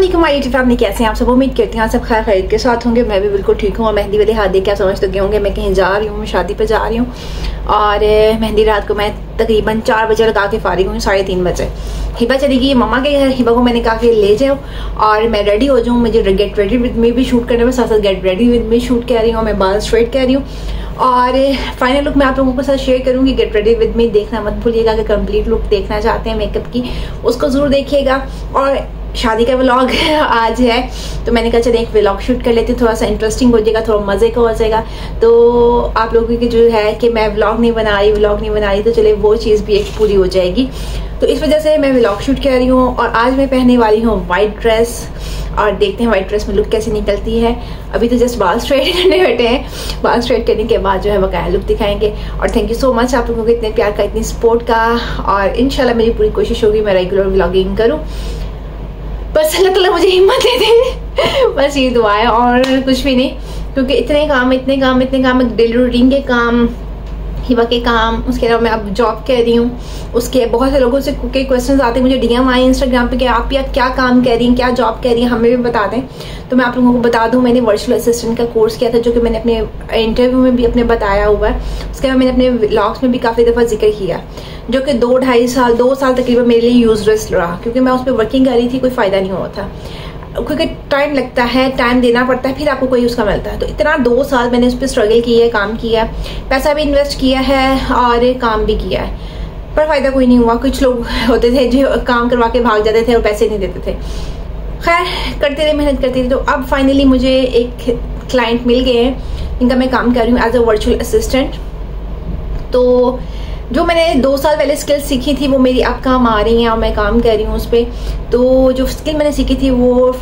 अस्सलाम वालेकुम YouTube family, कैसे हैं आप सब। उम्मीद करती हैं आप सब खैर खैरियत के साथ होंगे। मैं भी बिल्कुल ठीक हूँ। और मेहंदी वाले हाथ देख के आप समझ तो गए होंगे मैं कहीं जा रही हूँ, मैं शादी पे जा रही हूँ। और मेहंदी रात को मैं तकरीबन 4 बजे लगा के फारिग हूँ, 3:30 बजे। हिबा चली गई मम्मा के घर। हिबा को मैंने कहा कि ले जाओ और मैं रेडी हो जाऊँ। मुझे गेट रेडी विद मी भी शूट करने में, साथ साथ get ready with me shoot कर रही हूँ। मैं बाल स्ट्रेट कर रही हूँ और फाइनल लुक मैं आप लोगों के साथ शेयर करूंगी। गेट रेडी विद मी देखना मत भूलिएगा। अगर कंप्लीट लुक देखना चाहते हैं मेकअप की, उसको जरूर देखिएगा। और शादी का व्लॉग आज है तो मैंने कहा चलिए एक व्लॉग शूट कर लेती हूँ, थोड़ा सा इंटरेस्टिंग हो जाएगा, थोड़ा मजे का हो जाएगा। तो आप लोगों की जो है कि मैं व्लॉग नहीं बना रही तो चलिए वो चीज़ भी एक पूरी हो जाएगी। तो इस वजह से मैं व्लॉग शूट कर रही हूँ। और आज मैं पहनने वाली हूँ वाइट ड्रेस और देखते हैं वाइट ड्रेस में लुक कैसी निकलती है। अभी तो जस्ट बाल स्ट्रेट करने बैठे हैं, बाल स्ट्रेट करने के बाद जो है बकाया लुक दिखाएंगे। और थैंक यू सो मच आप लोगों को इतने प्यार का, इतनी सपोर्ट का। और इंशाल्लाह मेरी पूरी कोशिश होगी मैं रेगुलर व्लॉगिंग करूँ, बस अल्लाह ताला मुझे हिम्मत दे दे, बस ये दुआ है और कुछ भी नहीं। क्योंकि इतने काम डेली रूटीन के काम, हिबा के काम, उसके अलावा मैं अब जॉब कर रही हूँ। उसके बहुत से लोगों से कई क्वेश्चंस आते हैं, मुझे डीएम आए इंस्टाग्राम पे कि आप यार क्या काम कर रही हैं, क्या जॉब कर रही हैं, हमें भी बता दें। तो मैं आप लोगों को बता दूं, मैंने वर्चुअल असिस्टेंट का कोर्स किया था, जो कि मैंने अपने इंटरव्यू में भी अपने बताया हुआ है। उसके बाद मैंने अपने व्लॉग्स में भी काफ़ी दफ़ा जिक्र किया, जो कि 2 साल तकरीबन मेरे लिए यूजलेस रहा। क्योंकि मैं उस पर वर्किंग कर रही थी, कोई फ़ायदा नहीं हुआ था। क्योंकि टाइम लगता है, टाइम देना पड़ता है, फिर आपको कोई उसका मिलता है। तो इतना 2 साल मैंने उस पर स्ट्रगल किया है, काम किया है, पैसा भी इन्वेस्ट किया है और काम भी किया है, पर फ़ायदा कोई नहीं हुआ। कुछ लोग होते थे जो काम करवा के भाग जाते थे और पैसे नहीं देते थे। खैर करते रहे, मेहनत करती रही। तो अब फाइनली मुझे एक क्लाइंट मिल गए हैं जिनका मैं काम कर रही हूँ एज अ वर्चुअल असिस्टेंट। तो जो मैंने 2 साल पहले स्किल सीखी थी वो मेरी अब काम आ रही हैं और मैं काम कर रही हूँ उस पर। तो जो स्किल मैंने सीखी थी वो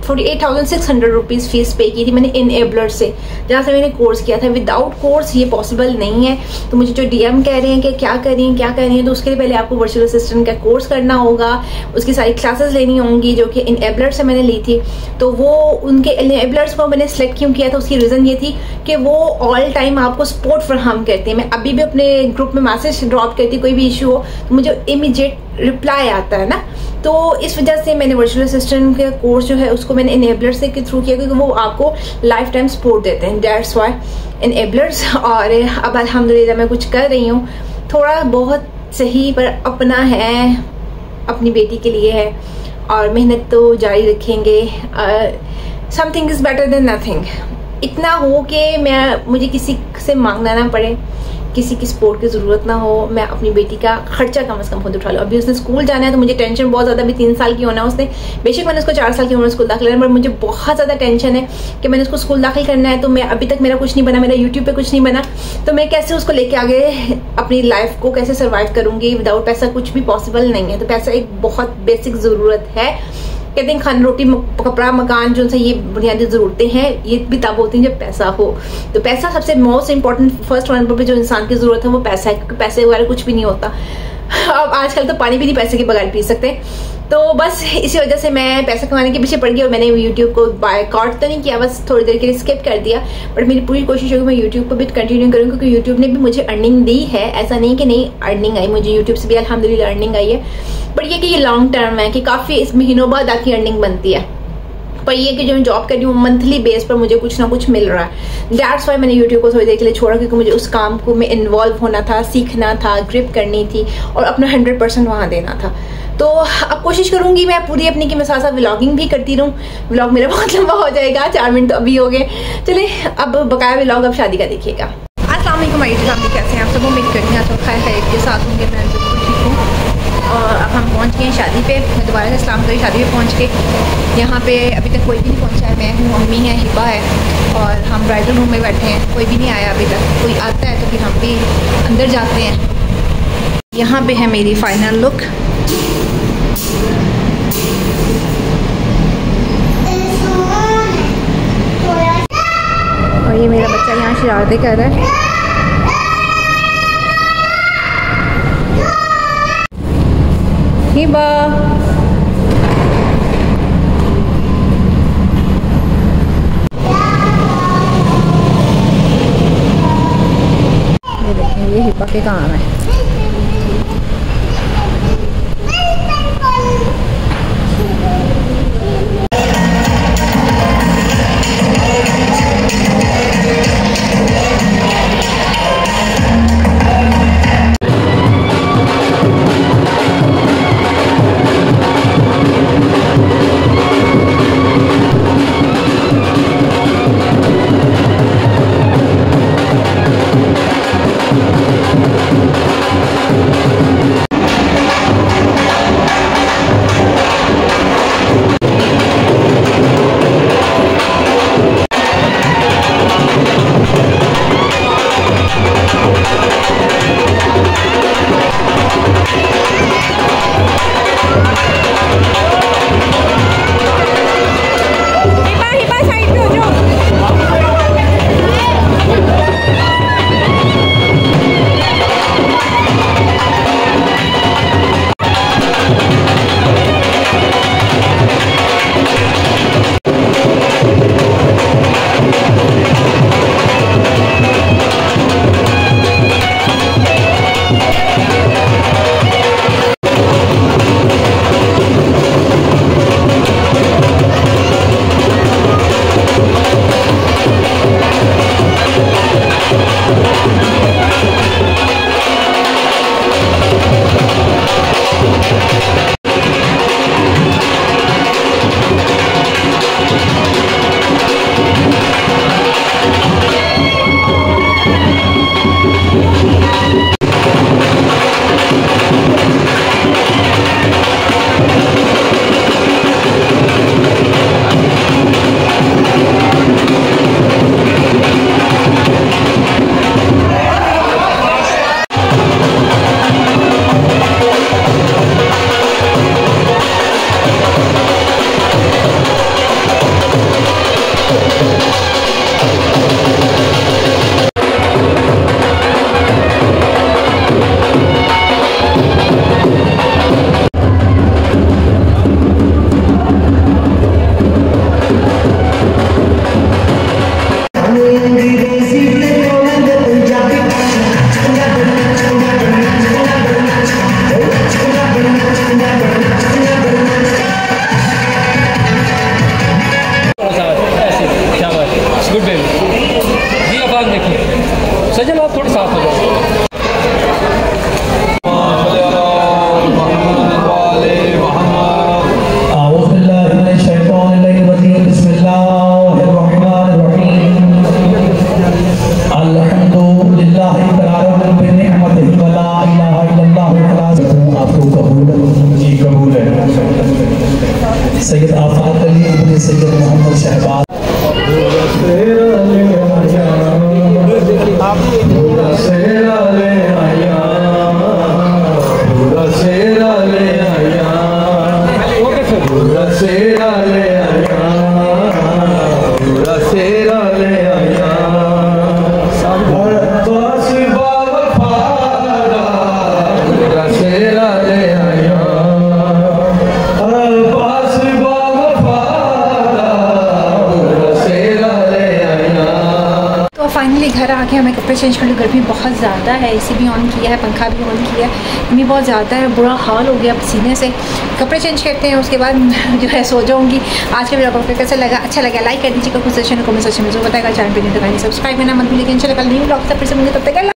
48,600 रुपीज़ फीस पे की थी मैंने इनेबलर से, जहाँ से मैंने कोर्स किया था। विदाउट कोर्स ये पॉसिबल नहीं है। तो मुझे जो डीएम कह रहे हैं कि क्या कर रही हैं, तो उसके लिए पहले आपको वर्चुअल असिस्टेंट का कोर्स करना होगा, उसकी सारी क्लासेस लेनी होंगी, जो कि इनेबलर से मैंने ली थी। तो वो उनके इनेबलर्स को मैंने सेलेक्ट क्यों किया था, उसकी रीज़न ये थी कि वो ऑल टाइम आपको सपोर्ट फराहम करते हैं। मैं अभी भी अपने ग्रुप में मैसेज ड्रॉप करती, कोई भी इशू हो तो मुझे इमीडिएट रिप्लाई आता है ना। तो इस वजह से मैंने वर्चुअल असिस्टेंट का कोर्स जो है उसको मैंने इनेबलर्स के थ्रू किया, क्योंकि वो आपको लाइफ टाइम सपोर्ट देते हैं। That's why enablers. और अब अल्हम्दुलिल्लाह मैं कुछ कर रही हूँ, थोड़ा बहुत सही, पर अपना है, अपनी बेटी के लिए है और मेहनत तो जारी रखेंगे। Something is better than nothing. इतना हो कि मुझे किसी से मांगना ना पड़े, किसी की सपोर्ट की ज़रूरत ना हो, मैं अपनी बेटी का खर्चा कम से कम खुद उठा लूँ। अभी उसने स्कूल जाना है तो मुझे टेंशन बहुत ज़्यादा, अभी 3 साल की होना है उसने। बेशक मैंने उसको 4 साल की उम्र में स्कूल दाखिल करना है, पर मुझे बहुत ज़्यादा टेंशन है कि मैंने उसको स्कूल दाखिल करना है। तो मैं अभी तक मेरा कुछ नहीं बना, मेरा यूट्यूब पे कुछ नहीं बना, तो मैं कैसे उसको लेके आगे अपनी लाइफ को कैसे सर्वाइव करूँगी। विदाउट पैसा कुछ भी पॉसिबल नहीं है। तो पैसा एक बहुत बेसिक ज़रूरत है। कहते हैं खाना, रोटी, कपड़ा, मकान, जो सा ये बुनियादी ज़रूरतें हैं, ये भी तब होती हैं जब पैसा हो। तो पैसा सबसे मोस्ट इंपॉर्टेंट, फर्स्ट नंबर पे जो इंसान की ज़रूरत है वो पैसा है, क्योंकि पैसे वगैरह कुछ भी नहीं होता। अब आजकल तो पानी भी नहीं पैसे के बगैर पी सकते। तो बस इसी वजह से मैं पैसा कमाने के पीछे पड़ गई और मैंने यूट्यूब को बायकॉट तो नहीं किया, बस थोड़ी देर के लिए स्किप कर दिया। बट मेरी पूरी कोशिश होगी मैं यूट्यूब पर भी कंटिन्यू करूँ, क्योंकि यूट्यूब ने भी मुझे अर्निंग दी है। ऐसा नहीं कि नहीं अर्निंग आई, मुझे यूट्यूब से भी अल्हम्दुलिल्लाह अर्निंग आई है। बट ये कि ये लॉन्ग टर्म है कि काफ़ी इस महीनों बाद आपकी अर्निंग बनती है। पर ये कि जो मैं जॉब कर रही हूँ मंथली बेस पर मुझे कुछ ना कुछ मिल रहा है। दैट्स वाई मैंने यूट्यूब को थोड़ी देर के लिए छोड़ा, क्योंकि मुझे उस काम को में इन्वॉल्व होना था, सीखना था, ग्रिप करनी थी और अपना 100% वहाँ देना था। तो अब कोशिश करूंगी मैं पूरी अपनी कि मैं साथ साथ व्लॉगिंग भी करती रहूँ। व्लॉग मेरा बहुत लंबा हो जाएगा, 4 मिनट तो अभी हो गए। चले अब बकाया व्लॉग अब शादी का देखिएगा। अस्सलाम वालेकुम यूट्यूब, कैसे हैं आप सब। उम्मीद करती हैं आप सब खैर खैरियत के साथ होंगे। मैं बिल्कुल ठीक हूँ। और अब हम पहुंच गए हैं शादी पे। मैं दोबारा से सलाम करी, शादी पे पहुंच के यहाँ पे अभी तक कोई भी नहीं पहुंचा है। मैं हूँ, मम्मी है, हिबा है और हम ब्राइडल रूम में बैठे हैं। कोई भी नहीं आया अभी तक। कोई आता है तो फिर हम भी अंदर जाते हैं। यहाँ पे है मेरी फाइनल लुक। और ये मेरा बच्चा यहाँ शरारतें कर रहा है। हिबा ये देखें, ये हिबा के काम है। सैयद मोहम्मद शहबाज फाइनली घर आके हमें कपड़े चेंज करने, गर्मी बहुत ज़्यादा है, एसी भी ऑन किया है, पंखा भी ऑन किया है, गर्मी बहुत ज़्यादा है, बुरा हाल हो गया पसीने से। कपड़े चेंज करते हैं, उसके बाद जो है सो जाऊँगी। आज के वीडियो आपको कैसा लगा, अच्छा लगा लाइक कर दीजिएगा, कुछ सेशन कमेंट सेशन में जो बताएगा, चैनल पर नहीं तो सब्सक्राइब करना मत भूलिएगा। इंशाल्लाह कल न्यू ब्लॉग से फिर से मिलेंगे, तब तक